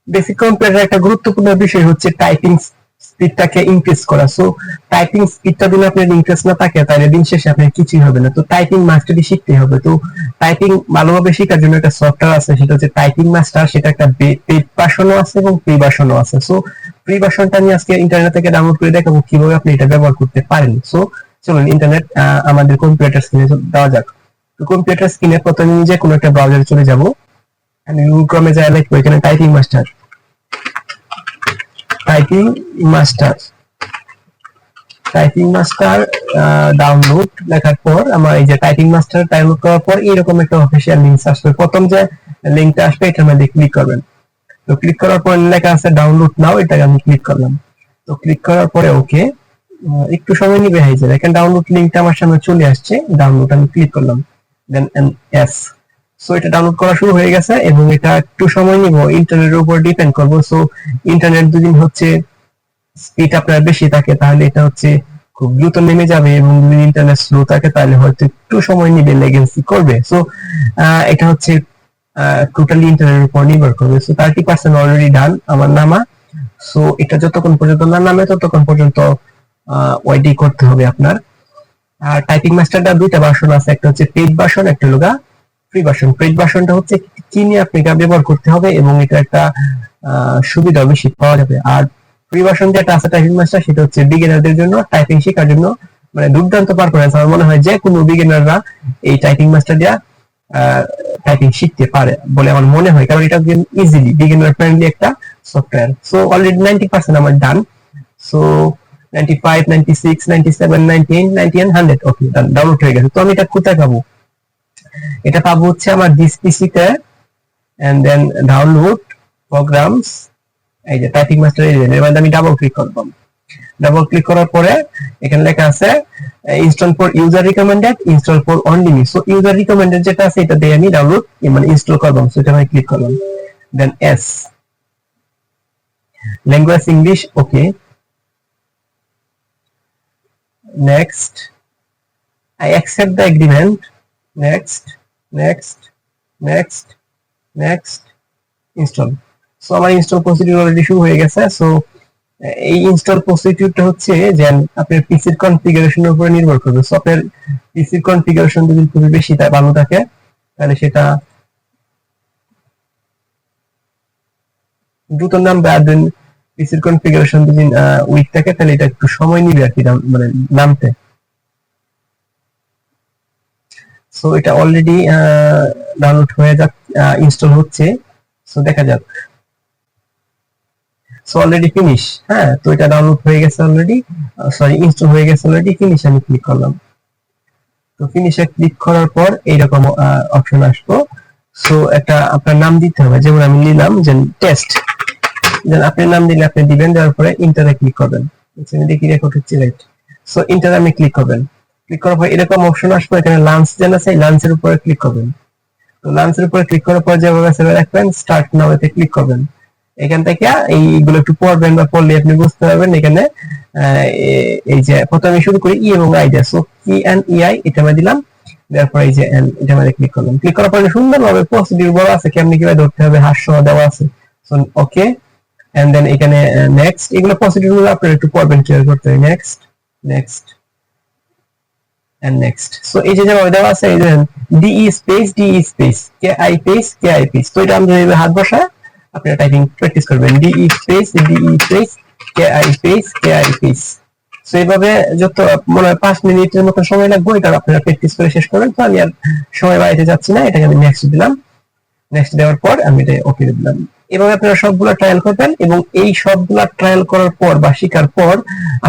Basic কম্পিউটারের একটা গুরুত্বপূর্ণ বিষয় হচ্ছে টাইপিং স্পিডটাকে ইনক্রিজ করা। সো টাইপিং স্পিডটা যদি আপনার ইনক্রিজ না থাকে তাহলে দিন শেষে আপনার কিছুই হবে না। তো টাইপিং মাস্টারই শিখতে হবে। তো টাইপিং ভালোভাবে শেখার জন্য একটা সফটওয়্যার আছে, সেটা হচ্ছে টাইপিং মাস্টার। সেটা একটা পেইড ভার্সনও আছে এবং ফ্রি ভার্সনও আছে। সো ফ্রি ভার্সনটা আমি আজকে ইন্টারনেট থেকে ডাউনলোড করে দেখাবো কিভাবে আপনি এটা ব্যবহার করতে পারেন। সো চলুন ইন্টারনেট আমাদের কম্পিউটার স্ক্রিনে দেওয়া যাক। তো কম্পিউটার স্ক্রিনে প্রথমে নিজে কোনো একটা ব্রাউজারে চলে যাব। আমি গুগল ক্রমে যাই, লিখবো এখানে typing master. Typing master typing master download লেখার পর আমার এই যে টাইপিং মাস্টার ডাউনলোড করার পর এরকম একটা অফিসিয়াল লিংক আসবে। প্রথম যে লিংকটা আসবে এটার মধ্যে ক্লিক করবেন। তো ক্লিক করার পর লেখা আছে ডাউনলোড নাও, এটাকে আমি ক্লিক করলাম। তো ক্লিক করার পরে ওকে, একটু সময় নিবে। এই যে দেখেন ডাউনলোড লিংকটা আমার সামনে চলে আসছে। ডাউনলোড আমি ক্লিক করলাম, দেন এস। সো এটা ডাউনলোড করা শুরু হয়ে গেছে এবং এটা একটু সময় নিব, ইন্টারনেটের উপর ডিপেন্ড করবো। সো ইন্টারনেট যদি হচ্ছে স্পিড আপনার বেশি থাকে তাহলে এটা হচ্ছে খুব দ্রুত নেমে যাবে, এবং যদি ইন্টারনেট স্লো থাকে তাহলে হয়তো একটু সময় নিবে, লেগেন্সি করবে। সো এটা হচ্ছে টোটালি ইন্টারনেটের উপর নির্ভর করবে। সো 30% অলরেডি ডান আমার নামা। সো এটা যতক্ষণ পর্যন্ত না নামে ততক্ষণ পর্যন্ত ওয়েটিং করতে হবে আপনার। আর টাইপিং মাস্টারটা দুইটা ভার্সন আছে, একটা হচ্ছে পেইড ভার্সন, একটা হলো ফ্রি ভার্সন। পেইড ভার্সনটা হচ্ছে কিনে আপনাকে ব্যবহার করতে হবে এবং এটা একটা সুবিধা বেশি পাওয়া যাবে। আর ফ্রি ভার্সন যেটা আছে টাইপিং মাস্টার, সেটা হচ্ছে বিগিনারদের জন্য, টাইপিং শেখার জন্য মানে দুর্দান্ত পারফরম্যান্স। আমার মনে হয় যে কোনো বিগিনাররা এই টাইপিং মাস্টার দিয়া টাইপিং শিখতে পারে বলে আমার মনে হয়, কারণ এটা ইজিলি বিগিনার ফ্রেন্ডলি একটা সফটওয়্যার। সো অলরেডি 90% আমার ডান। সো 95, 96, 97, 98, 91, 100 ওকে ডাউনলোড হয়ে গেছে। তো আমি এটা কোথায় পাবো? এটা পাবো হচ্ছে আমার দিস পিসি তে, এন্ড দেন ডাউনলোড প্রোগ্রামস, এই যে টাইপিং মাস্টার, এই যে এর মধ্যে আমি ডাবল ক্লিক করব। ডাবল ক্লিক করার পরে এখানে লেখা আছে install for user recommended, install for only me. So user recommended যেটা আছে এটা দিয়ে আমি ডাউনলোড মানে ইনস্টল করব। সো এটা আমি ক্লিক করলাম, then yes, language English, okay, next, I accept the agreement, next, next, next, next, install. So আমার ইনস্টল প্রসিডিউর অলরেডি শুরু হয়ে গেছে। সো এই ইনস্টল প্রসিডিউরটা হচ্ছে যে আপনার পিসির কনফিগারেশনের উপর নির্ভর করবে। সো আপনার পিসির কনফিগারেশন যদি খুবই বেশি ভালো থাকে তাহলে সেটা দ্রুত নামবে, আর দেন পিসির কনফিগারেশন যদি উইক থাকে তাহলে এটা একটু সময় নিবে আর কি মানে নামতে। সো এটা অলরেডি ডাউনলোড হয়ে যাক, ইনস্টল হচ্ছে। সো দেখা যাক। So already finish. হ্যাঁ, তো এটা ডাউনলোড হয়ে গেছে অলরেডি, সরি ইনস্টল হয়ে গেছে অলরেডি। ফিনিশ আমি ক্লিক করলাম। তো ফিনিশে ক্লিক করার পর এইরকম অপশন আসলো। সো একটা আপনার নাম দিতে হবে, যেমন আমি নিলাম যে টেস্ট। দেন আপনি নাম দিলে আপনি দিবেন, দেওয়ার পরে ইন্টারে ক্লিক করবেন। আমি দেখি রেকর্ড হচ্ছে, রাইট। সো ইন্টারে আমি ক্লিক করবেন। ক্লিক করার পর এরকম অপশন আসবে, এখানে লাঞ্চ যেন আছে, লাঞ্চের উপরে ক্লিক করবেন। তো লাঞ্চের উপরে ক্লিক করার পর যেভাবে সেভাবে রাখবেন, স্টার্ট নাও এতে ক্লিক করবেন। এখান থেকে এইগুলো একটু পড়বেন বা পড়লে আপনি বুঝতে পারবেন। এখানে এই যে প্রথমে শুরু করি ই এবং আই দিয়ে। So E and E I এটা আমি দিলাম, তারপর এই যে এন্ড এটা আমি ক্লিক করলাম। ক্লিক করার পরে সুন্দরভাবে প্রসিডিউর বলা আছে, কেমনি কিভাবে ধরতে হবে, হাস্য দেওয়া আছে। সো ওকে, এন্ড দেন এখানে নেক্সট। এগুলো প্রসিডিউর গুলো আপনারা একটু পড়বেন কিভাবে করতে হয়। Next, next, and next. So এই যে যেভাবে দেওয়া আছে, এই যে DE space DE space KI space KI space. তো এটা আমরা এইভাবে হাত বসায় আপনারা টাইপিং প্র্যাকটিস করবেন, DE space DE space KI space KI space. So এইভাবে যত মনে হয় 5 মিনিটের মতো সময় লাগবে, এটা আপনারা প্র্যাকটিস করে শেষ করবেন। তো আমি আর সময় বাড়াইতে যাচ্ছি না, এটাকে আমি নেক্সট দিলাম। নেক্সট দেওয়ার পর আমি এটা ওকে দিলাম। এভাবে আপনারা সবগুলা ট্রায়াল করবেন, এবং এই সবগুলা ট্রায়াল করার পর বা শেখার পর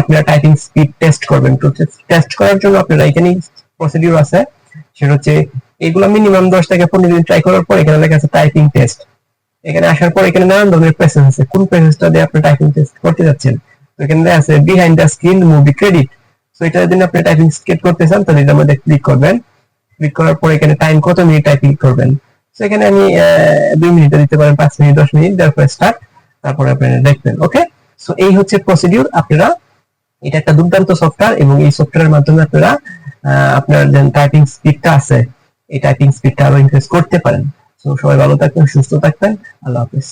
আপনারা টাইপিং স্পিড টেস্ট করবেন। তো টেস্ট করার জন্য আপনারা এখানে প্রসিডিউর আছে, সেটা হচ্ছে এগুলো মিনিমাম 10 থেকে 15 দিন ট্রাই করার পর এখানে লেখা আছে টাইপিং টেস্ট। এখানে আসার পর এখানে নানান ধরনের প্রেসেস আছে, কোন প্রেসেসটা দিয়ে আপনি টাইপিং টেস্ট করতে যাচ্ছেন। তো এখানে আছে behind the screen movie credit. তো এটা যদি আপনি টাইপিং স্কেট করতে চান তাহলে এটার মধ্যে ক্লিক করবেন। ক্লিক করার পর এখানে টাইম কত মিনিট টাইপিং করবেন। সেখানে আমি 2 মিনিট দিতে পারেন, 5 মিনিট, 10 মিনিট, তারপর স্টার্ট, তারপরে আপনারা দেখবেন। ওকে, সো এই হচ্ছে প্রসিডিউর। আপনারা এটা একটা দুর্দান্ত সফটওয়্যার, এবং এই সফটওয়্যারের মাধ্যমে আপনারা আপনার যে টাইপিং স্পিডটা আছে এই টাইপিং স্পিডটা আরো ইনক্রিজ করতে পারেন। সো সবাই ভালো থাকবেন, সুস্থ থাকবেন। আল্লাহ হাফেজ।